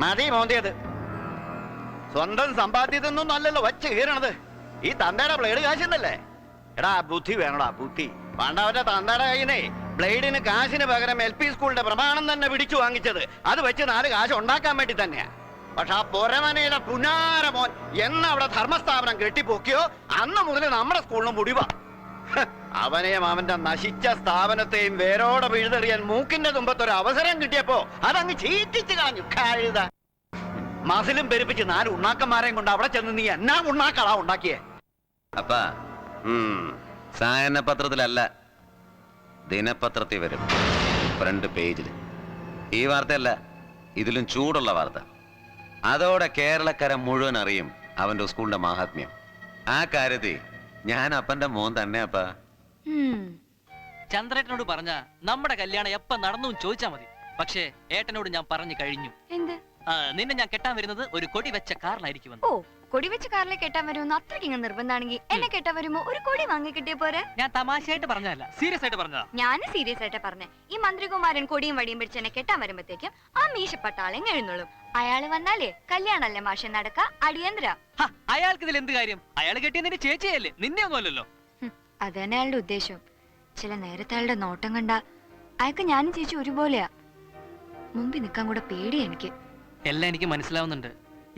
മതി മോന്തിയത്. സ്വന്തം സമ്പാദ്യതൊന്നും അല്ലല്ലോ വച്ച് കീറണത്. ഈ തന്തയുടെ ബ്ലേഡ് കാശെന്നല്ലേ? എടാ ബുദ്ധി വേണടാ ബുദ്ധി. പണ്ടവന്റെ തന്തയുടെ കയ്യിനെ ബ്ലേഡിന് കാശിന് പകരം LP സ്കൂളിന്റെ പ്രമാണം തന്നെ പിടിച്ചു വാങ്ങിച്ചത് അത് വെച്ച് 4 കാശ് ഉണ്ടാക്കാൻ വേണ്ടി തന്നെയാ. പക്ഷെ ആ പൊരമനയുടെ പുനാര മോൻ എന്നവിടെ ധർമ്മസ്ഥാപനം കെട്ടിപ്പൊക്കിയോ അന്ന് മുതൽ നമ്മുടെ സ്കൂളിന് മുടിവാ. അവനെയും അവന്റെ നശിച്ച സ്ഥാപനത്തെയും വേരോടെ പിഴുതെറിയാൻ മൂക്കിന്റെ തുമ്പത്തൊരു അവസരം കിട്ടിയപ്പോ അതങ്ങ് ചീറ്റിച്ച് കളഞ്ഞു. കഴുത മസിലും പെരുപ്പിച്ച് 4 ഉണ്ണാക്കന്മാരെയും കൊണ്ട് അവിടെ ചെന്ന് നീ എന്നാ ഉണ്ണാക്കളാ ഉണ്ടാക്കിയേ? അപ്പാ സായന പത്രത്തിലല്ല, ദിനപത്രത്തിൽ വരും, ഫ്രണ്ട് പേജിൽ. ഈ വാർത്തയല്ല, ഇതിലും ചൂടുള്ള വാർത്ത. അതോടെ കേരളക്കര മുഴുവൻ അറിയും അവന്റെ സ്കൂളിന്റെ മാഹാത്മ്യം. ആ കാര്യത്തിൽ ഞാൻ അപ്പന്റെ മോൻ തന്നെ. അപ്പാ ചന്ദ്രേട്ടനോട് പറഞ്ഞ നമ്മുടെ കല്യാണം എപ്പ നടന്നു ചോദിച്ചാ മതി. പക്ഷേ ഏട്ടനോട് ഞാൻ പറഞ്ഞു കഴിഞ്ഞു. എന്ത്? നിന്നെ ഞാൻ കെട്ടാൻ വരുന്നത് ഒരു കൊടി വെച്ച കാറിലായിരിക്കും. ഓ, കൊടി വെച്ച കാറിലെ കെട്ടാൻ വരുമെന്ന് അത്രയ്ക്ക് നിർബന്ധാണെങ്കിൽ എന്നെ കെട്ടാൻ വരുമ്പോ ഒരു കൊടി വാങ്ങി കിട്ടിയ പോരെ? ഞാൻ തമാശയായിട്ട് പറഞ്ഞല്ല, സീരിയസ് ആയിട്ട് പറഞ്ഞതാ. ഞാൻ സീരിയസ് ആയിട്ട് പറഞ്ഞേ. ഈ മന്ത്രികുമാരൻ കൊടിയും വടിയും പിടിച്ച് എന്നെ കെട്ടാൻ വരുമ്പോഴത്തേക്കും ആ മീശപ്പട്ടാളെങ്ങ എഴുന്നള്ളും. അയാള് വന്നാലേ കല്യാണല്ലേ മാഷെ നടക്ക അടിയന്തര. അയാൾക്ക് ഇതിൽ എന്ത് കാര്യം? അയാൾ കെട്ടിയ നിന്റെ ചേച്ചിയല്ലേ, നിന്നെ ഒന്നും അല്ലല്ലോ. അത് തന്നെ അയാളുടെ ഉദ്ദേശം. ചില നേരത്തെ അയാളുടെ നോട്ടം കണ്ട അയാൾക്ക് ഞാനും ചേച്ചി ഒരുപോലെയാ. മുമ്പിൽ നിൽക്കാൻ കൂടെ പേടിയാ എനിക്ക്. എല്ലാം എനിക്ക് മനസ്സിലാവുന്നുണ്ട്.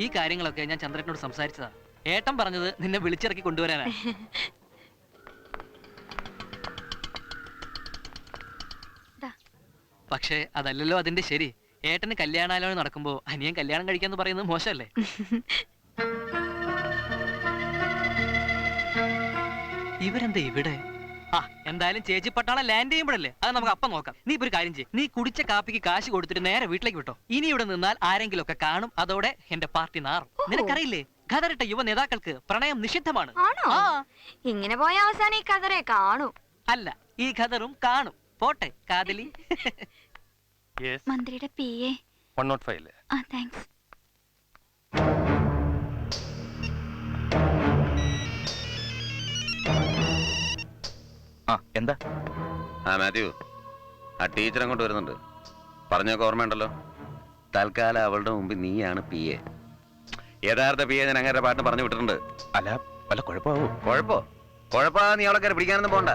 ഈ കാര്യങ്ങളൊക്കെ ഞാൻ ചന്ദ്രനോട് സംസാരിച്ചതാ. ഏട്ടൻ പറഞ്ഞത് നിന്നെ വിളിച്ചിറക്കി കൊണ്ടുവരാനാ. പക്ഷേ അതല്ലല്ലോ അതിന്റെ ശരി. ഏട്ടന് കല്യാണാലോചന നടക്കുമ്പോ അനിയൻ കല്യാണം കഴിക്കാന്ന് പറയുന്നത് മോശമല്ലേ? ഇവരെന്താ ഇവിടെ? എന്തായാലും ചേച്ചി പട്ടാളം ലാൻഡ് ചെയ്യുമ്പോഴല്ലേ, അത് നമുക്ക് അപ്പം നോക്കാം. നീ ഇപ്പൊ ഒരു കാര്യം ചെയ്യ്, നീ കുടിച്ച കാപ്പിക്ക് കാശ് കൊടുത്തിട്ട് നേരെ വീട്ടിലേക്ക് വിട്ടോ. ഇനി ഇവിടെ നിന്നാൽ ആരെങ്കിലും ഒക്കെ കാണും, അതോടെ എന്റെ പാർട്ടി നാറും. നിനക്കറിയില്ലേ, ഖദറിട്ട യുവ നേതാക്കൾക്ക് പ്രണയം നിഷിദ്ധമാണ്. ഇങ്ങനെ പോയ അവസാനം ഈ ഖദറെ കാണൂ. അല്ല, ഈ ഖദറും കാണും. പോട്ടെ കാതലി. മന്ത്രിയുടെ PA 105. താങ്ക്സ്. എന്താ? മാത്യു, ആ ടീച്ചർ അങ്ങോട്ട് വരുന്നുണ്ട്. പറഞ്ഞൊക്കെ ഓർമ്മയുണ്ടല്ലോ. തൽക്കാലം അവളുടെ മുമ്പിൽ നീയാണ് PA. യഥാർത്ഥ PA ഞാൻ അങ്ങനെ പാട്ട് പറഞ്ഞു വിട്ടിട്ടുണ്ട്. അല്ല, വല്ല കുഴപ്പമാവോ? കുഴപ്പമാ നീ അവളെ കയറി പിടിക്കാനൊന്നും പോണ്ട.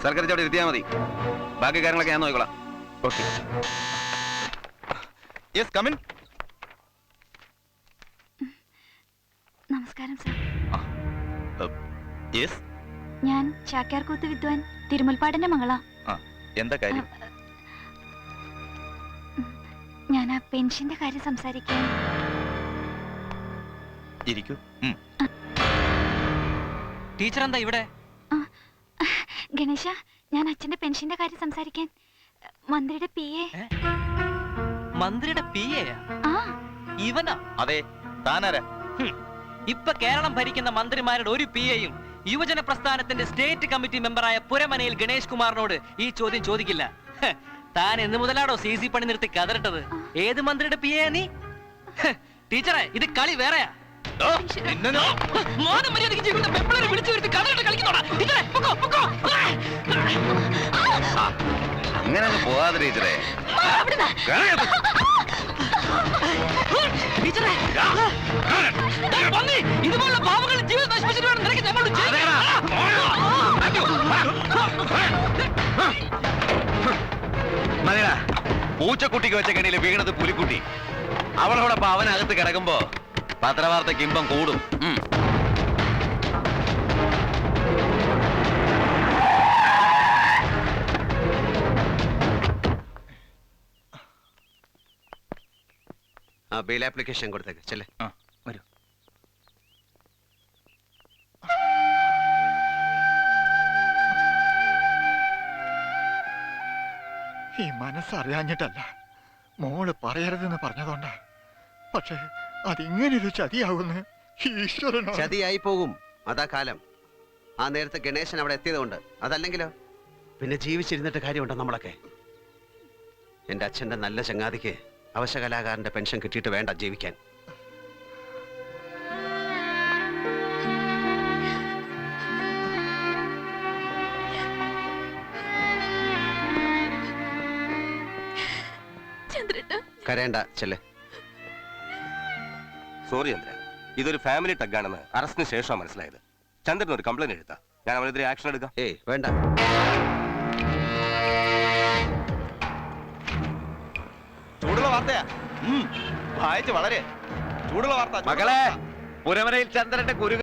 സൽക്കരിച്ച് അവിടെ ഇരുത്തിയാൽ മതി. ബാക്കി കാര്യങ്ങളൊക്കെ ഞാൻ നോക്കിക്കോളാം. ഓക്കെ. Yes, come in. നമസ്കാരം സർ. യെസ്, ഞാൻ ചാക്യാർകൂത്ത് വിദ്വാൻ തിരുമുൽപ്പാടിന്റെ മകളാ. എന്താ കാര്യം? ഞാൻ ആ പെൻഷന്റെ കാര്യം സംസാരിക്കാൻ. ഇരിക്കൂ. ടീച്ചർ എന്താ ഇവിടെ? ഗണേശ, ഞാൻ അച്ഛന്റെ പെൻഷന്റെ കാര്യം സംസാരിക്കാൻ. മന്ത്രിയുടെ PA. മന്ത്രിയുടെ PA? ഇവനാ? അതെ, താനാരാ? ഇപ്പൊ കേരളം ഭരിക്കുന്ന മന്ത്രിമാരുടെ ഒരു PAയും യുവജന പ്രസ്ഥാനത്തിന്റെ സ്റ്റേറ്റ് കമ്മിറ്റി മെമ്പറായ പുരമനയിൽ ഗണേഷ് കുമാറിനോട് ഈ ചോദ്യം ചോദിക്കില്ല. താൻ എന്ന് മുതലാണോ CC പണി നിർത്തി കതറിട്ടത്? ഏത് മന്ത്രിയുടെ PA നീ? ടീച്ചറെ, ഇത് കളി വേറെയാ. അങ്ങനെ ഒന്ന് പോവാതെ ടീച്ചറെ. ഇതുപോലുള്ള പാവങ്ങളുടെ ജീവിതം നശിപ്പിച്ചിട്ട് വേണം നിനക്ക് ഞങ്ങളോട് മതിടാ. പൂച്ചക്കുട്ടിക്ക് വെച്ച കെണിയിൽ വീണത് പുലിക്കുട്ടി. അവളോടൊപ്പം അവനകത്ത് കിടക്കുമ്പോ പത്രവാർത്തയ്ക്ക് ഇമ്പം കൂടും. ബെയിൽ ആപ്ലിക്കേഷൻ കൊടുത്തേക്ക്. ചെല്ലേ, വരൂ. ഈ മനസ്സറിയാഞ്ഞിട്ടല്ല, മോള് പറയരുതെന്ന് പറഞ്ഞതുകൊണ്ടാ. പക്ഷേ അതിങ്ങനൊരു ചതിയാവുന്ന് ഈശ്വരനോ. ചതിയായി പോകും, അതാ കാലം. ആ നേരത്തെ ഗണേശൻ അവിടെ എത്തിയതുകൊണ്ട്. അതല്ലെങ്കിലോ പിന്നെ ജീവിച്ചിരുന്നിട്ട് കാര്യമുണ്ടോ നമ്മളൊക്കെ? എൻ്റെ അച്ഛൻ്റെ നല്ല ചങ്ങാതിക്ക് അവശകലാകാരന്റെ പെൻഷൻ കിട്ടിയിട്ട് വേണ്ട ജീവിക്കാൻ. കരയണ്ട, ചെല്ലേ. സോറി ചന്ദ്ര, ഇതൊരു ഫാമിലി ടഗാണെന്ന് അറസ്റ്റിന് ശേഷമാണ് മനസ്സിലായത്. ചന്ദ്രൻ ഒരു കംപ്ലൈന്റ് എഴുതാം, ഞാൻ അവനെതിരെ ആക്ഷൻ എടുക്കാം. ഏയ് വേണ്ട. ചൂടുള്ള വാർത്തയാ. വായിച്ച് വളരെ ചൂടുള്ള വാർത്ത. മകളെ, പുരമനയിൽ ചന്ദ്രന്റെ കുരു